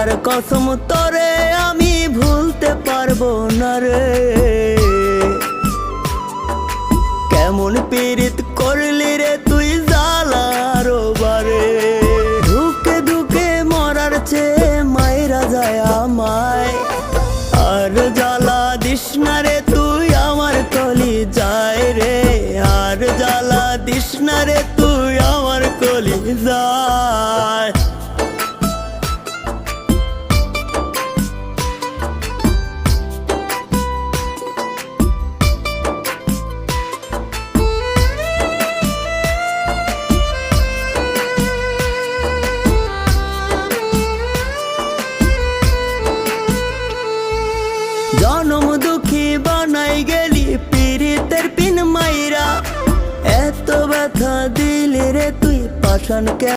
খোদার কসম তোরে আমি ভুলতে পারবো না রে। কেমন পীড়িত করলি রে তুই জ্বালার বারে। ধুকে ধুকে মরার চেয়ে মাইরা যায় আমায়। আর জ্বালা দিস না রে তুই আমার কলি যায় রে। আর জ্বালা দিস না রে তুই আমার কলি যায়। জনম দুঃখী বানাই গেলি পীড়িতের পিন মাইরা। এত ব্যথা দিলি রে তুই পাষাণ।